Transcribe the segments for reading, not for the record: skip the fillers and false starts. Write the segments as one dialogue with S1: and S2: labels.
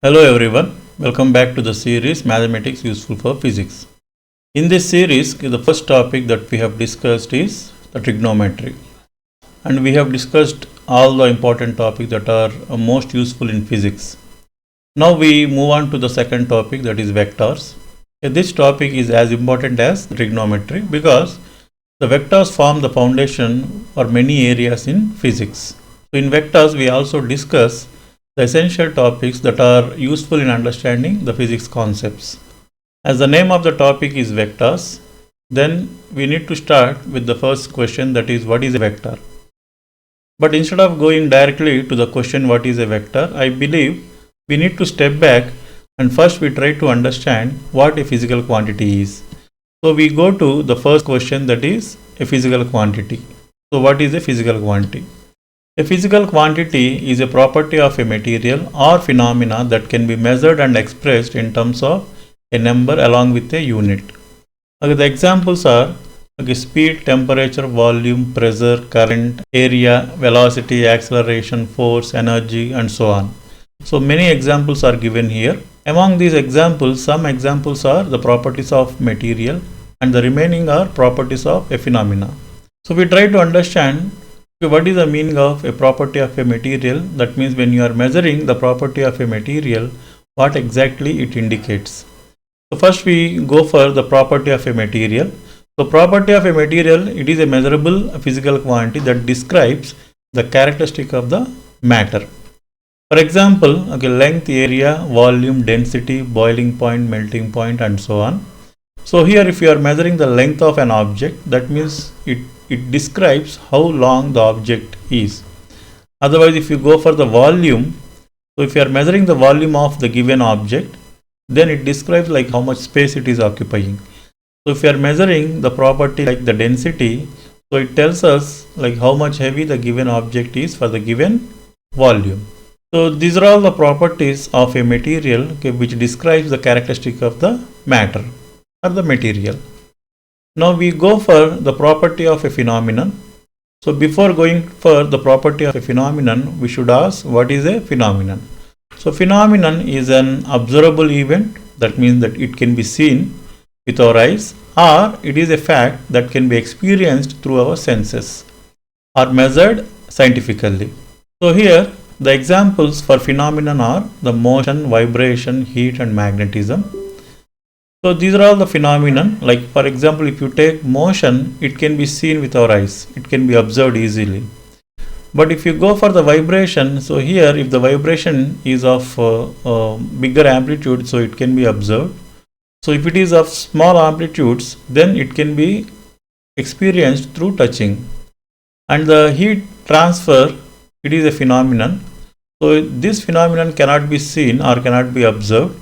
S1: Hello everyone, welcome back to the series Mathematics Useful for Physics. In this series, the first topic that we have discussed is the trigonometry, and we have discussed all the important topics that are most useful in physics. Now we move on to the second topic, that is vectors. This topic is as important as trigonometry because the vectors form the foundation for many areas in physics. So in vectors we also discuss the essential topics that are useful in understanding the physics concepts. As the name of the topic is vectors, then we need to start with the first question, that is, what is a vector? But instead of going directly to the question what is a vector, I believe we need to step back and first we try to understand what a physical quantity is. So we go to the first question, that is a physical quantity. So what is a physical quantity? A physical quantity is a property of a material or phenomena that can be measured and expressed in terms of a number along with a unit. The examples are speed, temperature, volume, pressure, current, area, velocity, acceleration, force, energy, and so on. So many examples are given here. Among these examples, some examples are the properties of material and the remaining are properties of a phenomena. So we try to understand what is the meaning of a property of a material. That means when you are measuring the property of a material, what exactly it indicates. So first we go for the property of a material. So property of a material, it is a measurable physical quantity that describes the characteristic of the matter. For example, length, area, volume, density, boiling point, melting point, and so on. So here if you are measuring the length of an object, that means it describes how long the object is. Otherwise, if you go for the volume, so if you are measuring the volume of the given object, then it describes like how much space it is occupying. So if you are measuring the property like the density, so it tells us like how much heavy the given object is for the given volume. So these are all the properties of a material which describes the characteristic of the matter or the material. Now we go for the property of a phenomenon. So before going for the property of a phenomenon, we should ask what is a phenomenon. So phenomenon is an observable event, that means that it can be seen with our eyes, or it is a fact that can be experienced through our senses or measured scientifically. So here the examples for phenomenon are the motion, vibration, heat, and magnetism. So these are all the phenomenon. Like for example, if you take motion, it can be seen with our eyes. It can be observed easily. But if you go for the vibration, so here if the vibration is of bigger amplitude, so it can be observed. So if it is of small amplitudes, then it can be experienced through touching. And the heat transfer, it is a phenomenon. So this phenomenon cannot be seen or cannot be observed.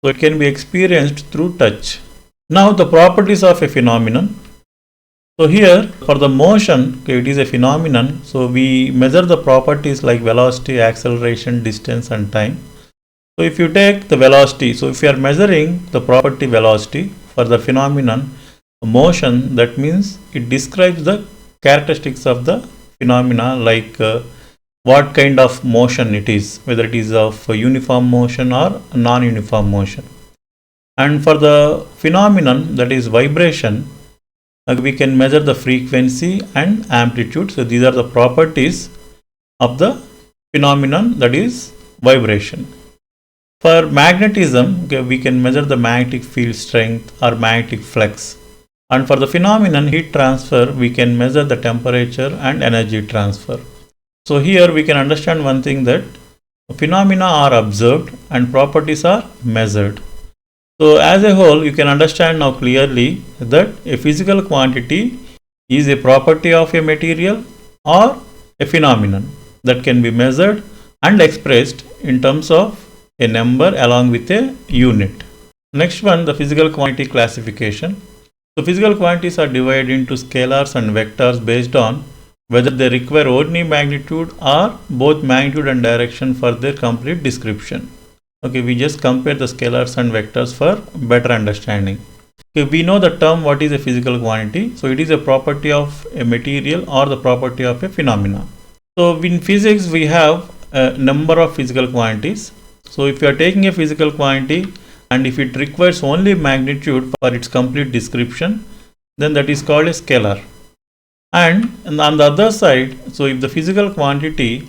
S1: So it can be experienced through touch. Now the properties of a phenomenon. So here for the motion, it is a phenomenon. So we measure the properties like velocity, acceleration, distance, and time. So if you take the velocity, so if you are measuring the property velocity for the phenomenon motion, that means it describes the characteristics of the phenomena, like what kind of motion it is, whether it is of uniform motion or non-uniform motion. And for the phenomenon, that is vibration, we can measure the frequency and amplitude. So these are the properties of the phenomenon, that is vibration. For magnetism, we can measure the magnetic field strength or magnetic flux. And for the phenomenon heat transfer, we can measure the temperature and energy transfer. So here we can understand one thing, that phenomena are observed and properties are measured. So as a whole, you can understand now clearly that a physical quantity is a property of a material or a phenomenon that can be measured and expressed in terms of a number along with a unit. Next one, the physical quantity classification. So physical quantities are divided into scalars and vectors based on whether they require only magnitude or both magnitude and direction for their complete description. We just compare the scalars and vectors for better understanding. We know the term what is a physical quantity. So it is a property of a material or the property of a phenomena. So in physics we have a number of physical quantities. So if you are taking a physical quantity and if it requires only magnitude for its complete description, then that is called a scalar. And on the other side, so if the physical quantity,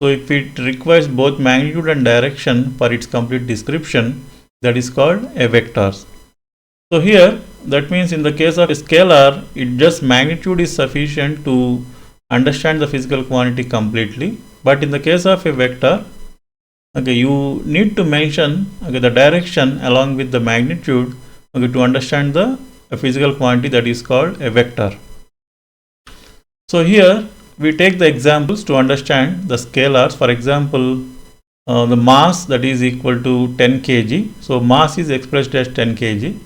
S1: so if it requires both magnitude and direction for its complete description, that is called a vector. So here, that means in the case of a scalar, it just magnitude is sufficient to understand the physical quantity completely. But in the case of a vector, okay, you need to mention the direction along with the magnitude to understand the physical quantity, that is called a vector. So here we take the examples to understand the scalars. For example, the mass, that is equal to 10 kg. So mass is expressed as 10 kg.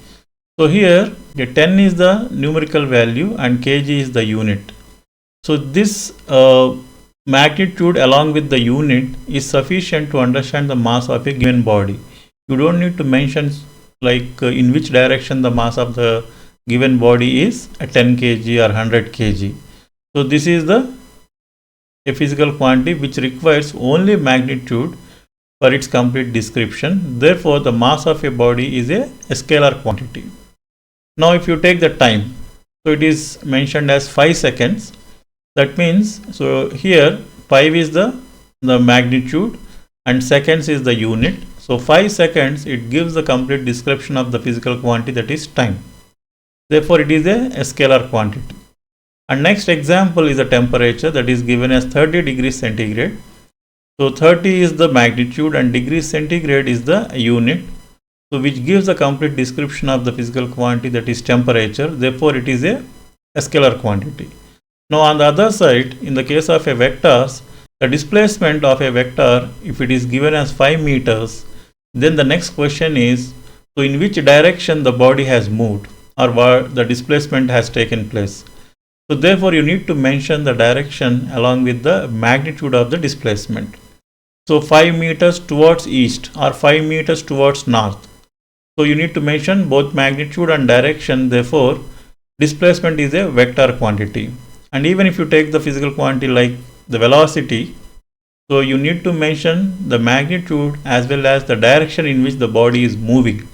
S1: So here 10 is the numerical value and kg is the unit. So this magnitude along with the unit is sufficient to understand the mass of a given body. You don't need to mention like in which direction the mass of the given body is, 10 kg or 100 kg. So this is a physical quantity which requires only magnitude for its complete description. Therefore, the mass of a body is a scalar quantity. Now, if you take the time, so it is mentioned as 5 seconds. That means, so here 5 is the magnitude and seconds is the unit. So 5 seconds, it gives the complete description of the physical quantity, that is time. Therefore, it is a scalar quantity. And next example is the temperature, that is given as 30 degrees centigrade. So 30 is the magnitude and degrees centigrade is the unit. So which gives the complete description of the physical quantity, that is temperature. Therefore, it is a scalar quantity. Now on the other side, in the case of a vectors, the displacement of a vector, if it is given as 5 meters, then the next question is, so in which direction the body has moved or what the displacement has taken place. So therefore, you need to mention the direction along with the magnitude of the displacement. So 5 meters towards east or 5 meters towards north. So you need to mention both magnitude and direction. Therefore, displacement is a vector quantity. And even if you take the physical quantity like the velocity, so you need to mention the magnitude as well as the direction in which the body is moving.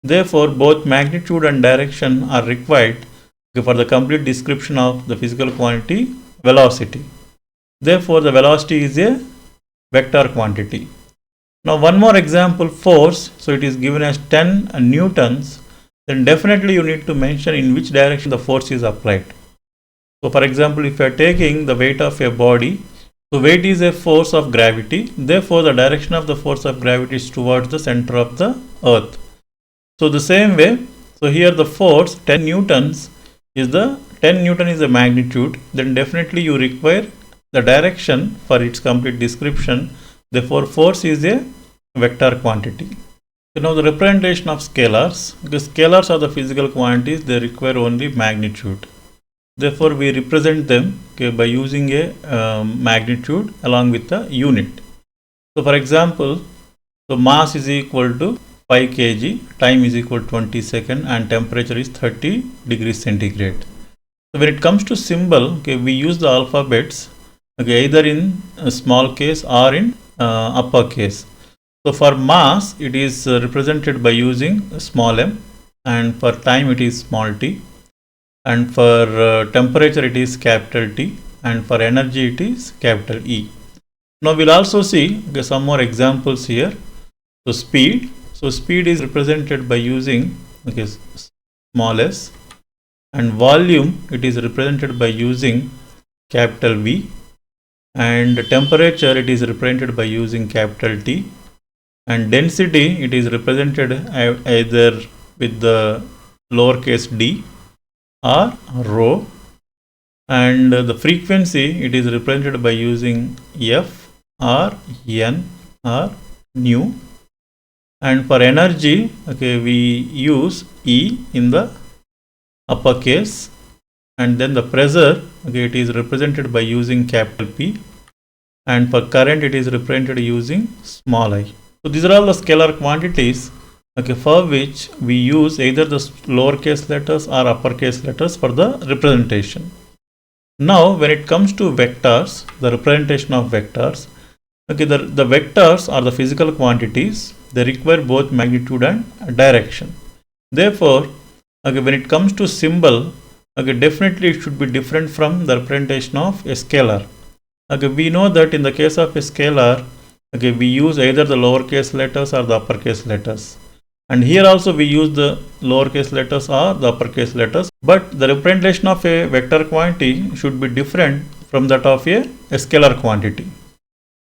S1: Therefore, both magnitude and direction are required for the complete description of the physical quantity velocity. Therefore, the velocity is a vector quantity. Now, one more example, force. So it is given as 10 newtons. Then definitely you need to mention in which direction the force is applied. So for example, if you are taking the weight of a body, so weight is a force of gravity. Therefore, the direction of the force of gravity is towards the center of the earth. So the same way, so here the force 10 newtons is the magnitude. Then definitely you require the direction for its complete description. Therefore, force is a vector quantity. So now the representation of scalars, because scalars are the physical quantities, they require only magnitude. Therefore, we represent them by using a magnitude along with the unit. So for example, so mass is equal to 5 kg, time is equal to 20 seconds and temperature is 30 degrees centigrade. So when it comes to symbol, we use the alphabets either in a small case or in upper case. So for mass, it is represented by using small m, and for time it is small t, and for temperature it is capital T, and for energy it is capital E. Now we'll also see some more examples here. So speed. So speed is represented by using small s, and volume it is represented by using capital V, and temperature it is represented by using capital T, and density it is represented either with the lowercase d or rho, and the frequency it is represented by using f or n or nu, and for energy we use E in the uppercase, and then the pressure it is represented by using capital P, and for current it is represented using small I. So these are all the scalar quantities for which we use either the lowercase letters or uppercase letters for the representation. Now when it comes to vectors, the representation of vectors, Okay, the vectors are the physical quantities. They require both magnitude and direction. Therefore, okay, when it comes to symbol, okay, definitely it should be different from the representation of a scalar. Okay, we know that in the case of a scalar, okay, we use either the lowercase letters or the uppercase letters. And here also we use the lowercase letters or the uppercase letters. But the representation of a vector quantity should be different from that of a scalar quantity.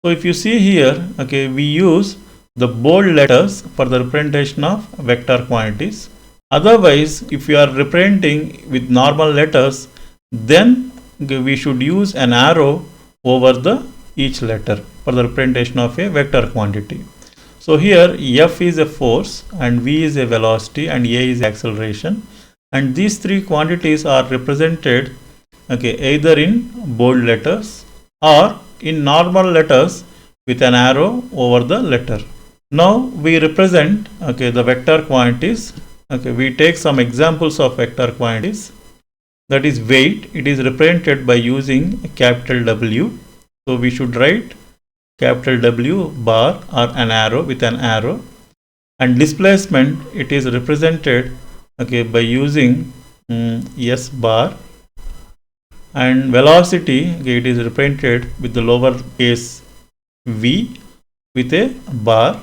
S1: So if you see here, okay, we use the bold letters for the representation of vector quantities. Otherwise, if you are representing with normal letters, then okay, we should use an arrow over the each letter for the representation of a vector quantity. So here F is a force and V is a velocity and A is acceleration, and these three quantities are represented okay, either in bold letters or in normal letters with an arrow over the letter. Now we represent okay, the vector quantities. Okay, we take some examples of vector quantities. That is weight. It is represented by using a capital W. So we should write capital W bar or an arrow with an arrow. And displacement, it is represented okay, by using S bar. And velocity, okay, it is represented with the lowercase v with a bar.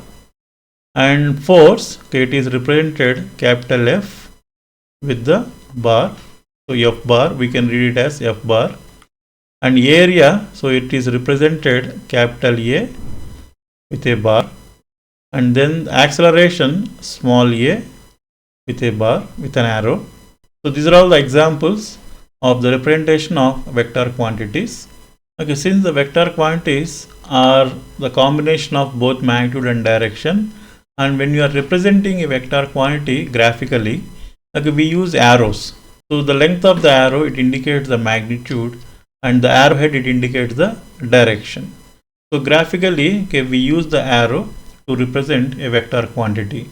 S1: And force, okay, it is represented capital F with the bar. So F bar, we can read it as F bar. And area, so it is represented capital A with a bar. And then acceleration, small a with a bar with an arrow. So these are all the examples of the representation of vector quantities. Okay, since the vector quantities are the combination of both magnitude and direction, and when you are representing a vector quantity graphically, okay, we use arrows. So the length of the arrow, it indicates the magnitude, and the arrowhead, it indicates the direction. So graphically, okay, we use the arrow to represent a vector quantity.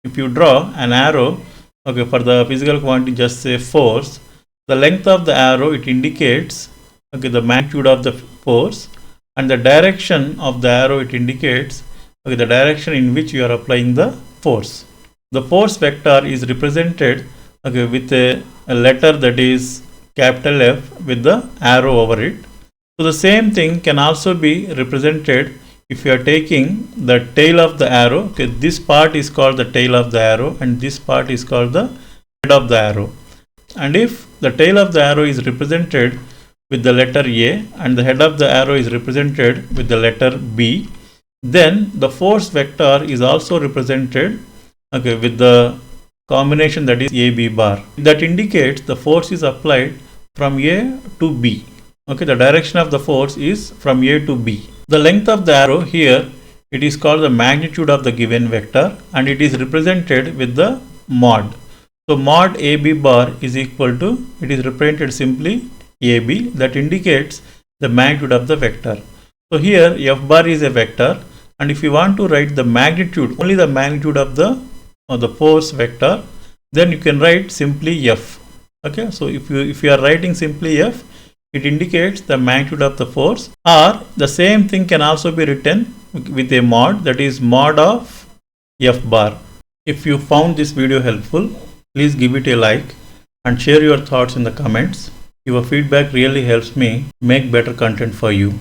S1: If you draw an arrow, okay, for the physical quantity, just say force, the length of the arrow, it indicates okay, the magnitude of the force, and the direction of the arrow, it indicates okay, the direction in which you are applying the force. The force vector is represented okay, with a letter that is capital F with the arrow over it. So the same thing can also be represented if you are taking the tail of the arrow. Okay, this part is called the tail of the arrow and this part is called the head of the arrow. And if the tail of the arrow is represented with the letter A and the head of the arrow is represented with the letter B, then the force vector is also represented okay, with the combination that is AB bar. That indicates the force is applied from A to B. Okay, the direction of the force is from A to B. The length of the arrow here, it is called the magnitude of the given vector and it is represented with the mod. So mod AB bar is equal to, it is represented simply AB, that indicates the magnitude of the vector. So here F bar is a vector, and if you want to write the magnitude, only the magnitude of the force vector, then you can write simply F. Okay, so if you are writing simply F, it indicates the magnitude of the force, or the same thing can also be written with a mod, that is mod of F bar. If you found this video helpful, please give it a like and share your thoughts in the comments. Your feedback really helps me make better content for you.